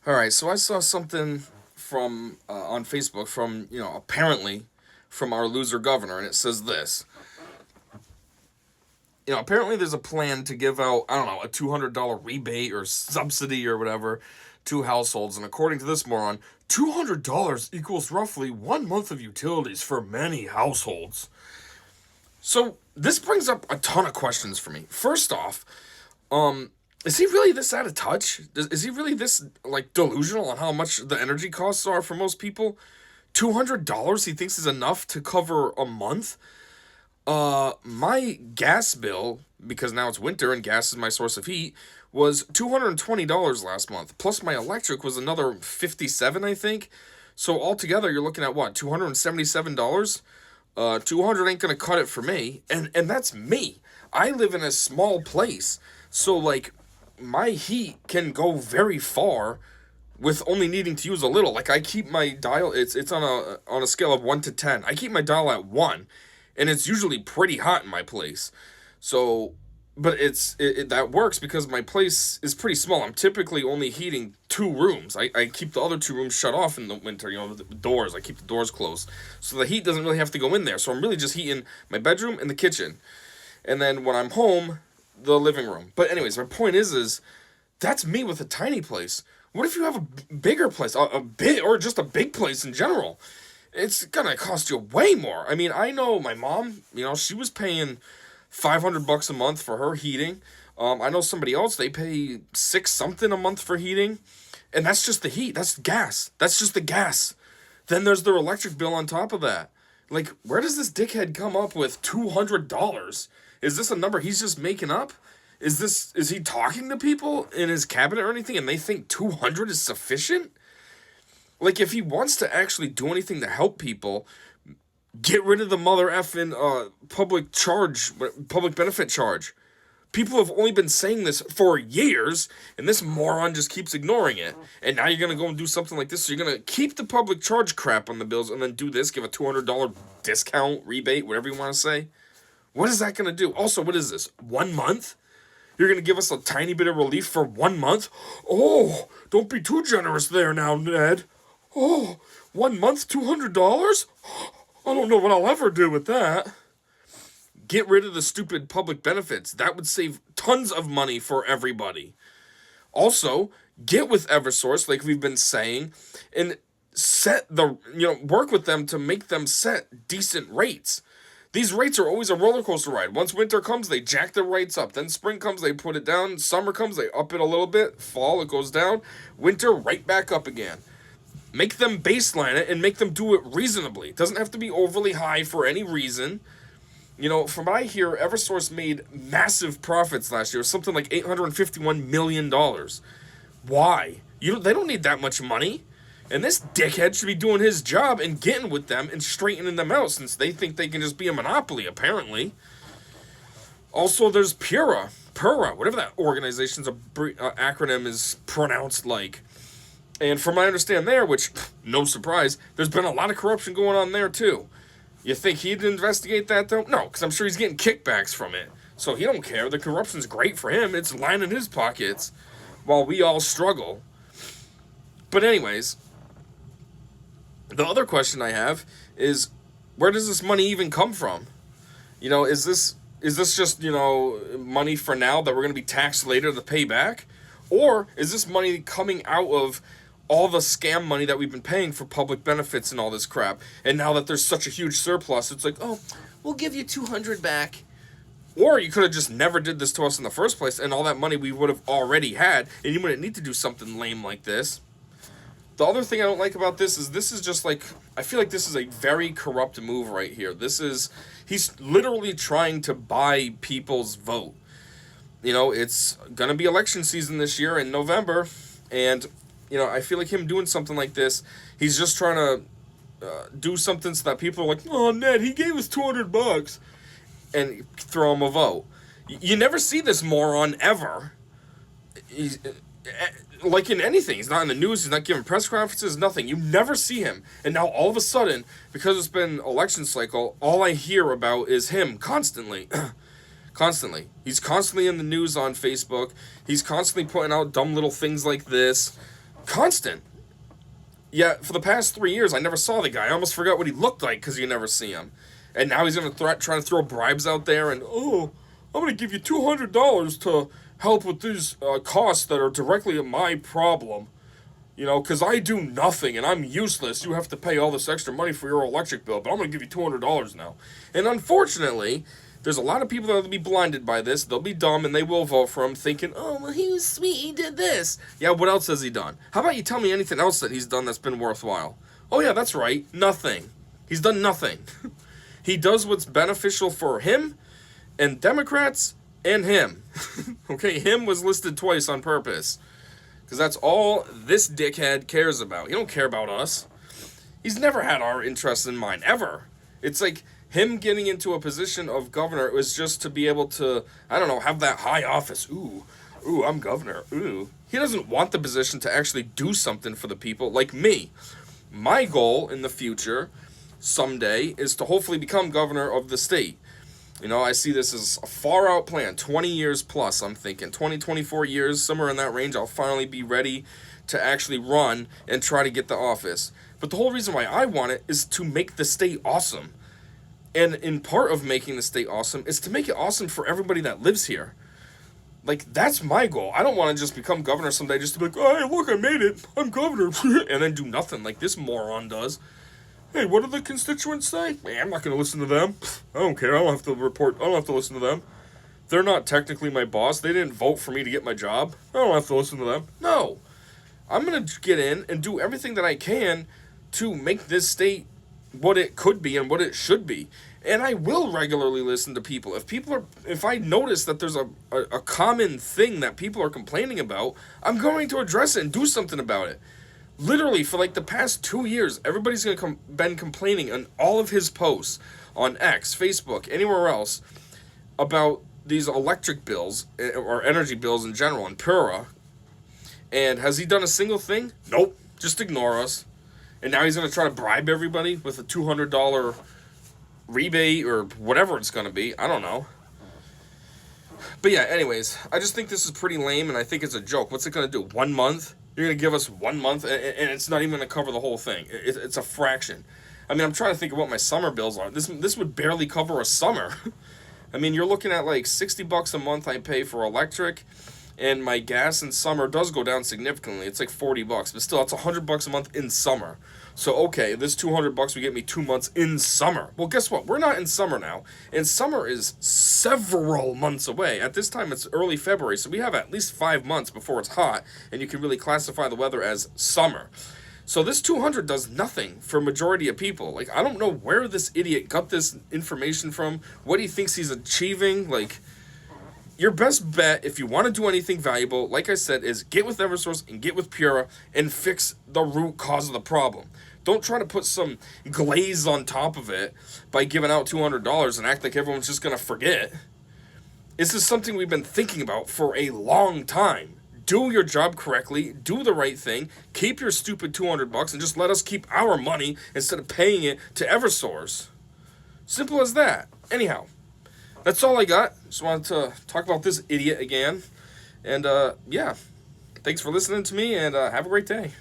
All right, so I saw something from on Facebook from apparently from our loser governor, and it says this. Apparently there's a plan to give out I don't know a $200 rebate or subsidy or whatever to households, and according to this moron, $200 equals roughly 1 month of utilities for many households. So this brings up a ton of questions for me. First off, is he really this out of touch? Is he really this like delusional on how much the energy costs are for most people? $200 he thinks is enough to cover a month. My gas bill, because now it's winter and gas is my source of heat, was $220 last month. Plus my electric was another 57, I think. So altogether, you're looking at what, $277? 200 ain't gonna cut it for me, and that's me. I live in a small place, so like my heat can go very far with only needing to use a little. Like I keep my dial, it's on a scale of 1 to 10. I keep my dial at 1, and it's usually pretty hot in my place. So, but that works because my place is pretty small. I'm typically only heating 2 rooms. I keep the other 2 rooms shut off in the winter. The doors. I keep the doors closed, so the heat doesn't really have to go in there. So I'm really just heating my bedroom and the kitchen, and then when I'm home, the living room. But anyways, my point is that's me with a tiny place. What if you have a bigger place, a big, or just a big place in general? It's gonna cost you way more. I mean, I know my mom. She was paying $500 a month for her heating. I know somebody else, they pay six something a month for heating, and that's just the heat. That's gas. That's just the gas. Then there's their electric bill on top of that. Like, where does this dickhead come up with $200? Is this a number he's just making up? Is he talking to people in his cabinet or anything, and they think 200 is sufficient? Like, if he wants to actually do anything to help people, get rid of the mother effing public benefit charge. People have only been saying this for years, and this moron just keeps ignoring it. And now you're going to go and do something like this, so you're going to keep the public charge crap on the bills and then do this, give a $200 discount, rebate, whatever you want to say. What is that going to do? Also, what is this, 1 month? You're going to give us a tiny bit of relief for 1 month? Oh, don't be too generous there now, Ned. Oh, 1 month, $200? I don't know what I'll ever do with that. Get rid of the stupid public benefits. That would save tons of money for everybody. Also, get with Eversource, like we've been saying, and work with them to make them set decent rates. These rates are always a roller coaster ride. Once winter comes, they jack their rates up. Then spring comes, they put it down. Summer comes, they up it a little bit. Fall, it goes down. Winter, right back up again. Make them baseline it and make them do it reasonably. It doesn't have to be overly high for any reason. From what I hear, Eversource made massive profits last year, something like $851 million. Why? They don't need that much money. And this dickhead should be doing his job and getting with them and straightening them out, since they think they can just be a monopoly, apparently. Also, there's Pura, whatever that organization's acronym is pronounced like. And from what I understand there, which, no surprise, there's been a lot of corruption going on there too. You think he'd investigate that though? No, because I'm sure he's getting kickbacks from it. So he don't care. The corruption's great for him. It's lining his pockets while we all struggle. But anyways, the other question I have is, where does this money even come from? Is this just, money for now that we're going to be taxed later to pay back? Or is this money coming out of all the scam money that we've been paying for public benefits and all this crap? And now that there's such a huge surplus, it's like, oh, we'll give you 200 back. Or you could have just never did this to us in the first place, and all that money we would have already had, and you wouldn't need to do something lame like this. The other thing I don't like about this is just like, I feel like this is a very corrupt move right here. He's literally trying to buy people's vote. It's going to be election season this year in November, and, I feel like him doing something like this, he's just trying to do something so that people are like, oh, Ned, he gave us $200, and throw him a vote. You never see this moron ever. He's, like in anything, he's not in the news, he's not giving press conferences, nothing. You never see him. And now all of a sudden, because it's been election cycle, all I hear about is him constantly. Constantly. He's constantly in the news on Facebook. He's constantly putting out dumb little things like this. Constant. Yeah, for the past 3 years, I never saw the guy. I almost forgot what he looked like because you never see him. And now he's going to try to throw bribes out there and, oh, I'm going to give you $200 to help with these costs that are directly my problem. You know, because I do nothing and I'm useless. You have to pay all this extra money for your electric bill, but I'm going to give you $200 now. And unfortunately, there's a lot of people that will be blinded by this. They'll be dumb and they will vote for him thinking, oh, well, he was sweet, he did this. Yeah, what else has he done? How about you tell me anything else that he's done that's been worthwhile? Oh, yeah, that's right. Nothing. He's done nothing. He does what's beneficial for him and Democrats and him. Okay, him was listed twice on purpose. Because that's all this dickhead cares about. He don't care about us. He's never had our interests in mind, ever. It's like him getting into a position of governor was just to be able to, I don't know, have that high office. Ooh, I'm governor. Ooh. He doesn't want the position to actually do something for the people like me. My goal in the future, someday, is to hopefully become governor of the state. You know, I see this as a far-out plan, 20 years plus, I'm thinking. 20, 24 years, somewhere in that range, I'll finally be ready to actually run and try to get the office. But the whole reason why I want it is to make the state awesome. And in part of making the state awesome is to make it awesome for everybody that lives here. Like, that's my goal. I don't want to just become governor someday just to be like, oh, hey, look, I made it. I'm governor. And then do nothing like this moron does. Hey, what do the constituents say? Man, I'm not going to listen to them. I don't care. I don't have to report. I don't have to listen to them. They're not technically my boss. They didn't vote for me to get my job. I don't have to listen to them. No. I'm going to get in and do everything that I can to make this state what it could be and what it should be. And I will regularly listen to people. If I notice that there's a common thing that people are complaining about, I'm going to address it and do something about it. Literally, for like the past 2 years, everybody's been complaining on all of his posts on X, Facebook, anywhere else, about these electric bills, or energy bills in general, in Pura. And has he done a single thing? Nope. Just ignore us. And now he's going to try to bribe everybody with a $200 rebate, or whatever it's going to be. I don't know. But yeah, anyways, I just think this is pretty lame, and I think it's a joke. What's it going to do? 1 month? You're going to give us 1 month, and it's not even going to cover the whole thing. It's a fraction. I mean, I'm trying to think of what my summer bills are. This would barely cover a summer. I mean, you're looking at like $60 a month I pay for electric, and my gas in summer does go down significantly. It's like $40, but still, it's $100 a month in summer. So, okay, this $200 would get me 2 months in summer. Well, guess what? We're not in summer now, and summer is several months away. At this time, it's early February, so we have at least 5 months before it's hot, and you can really classify the weather as summer. So this 200 does nothing for a majority of people. Like, I don't know where this idiot got this information from, what he thinks he's achieving. Like, your best bet, if you want to do anything valuable, like I said, is get with Eversource and get with Pura and fix the root cause of the problem. Don't try to put some glaze on top of it by giving out $200 and act like everyone's just going to forget. This is something we've been thinking about for a long time. Do your job correctly, do the right thing, keep your stupid $200 and just let us keep our money instead of paying it to Eversource. Simple as that. Anyhow, that's all I got. Just wanted to talk about this idiot again. And yeah, thanks for listening to me, and have a great day.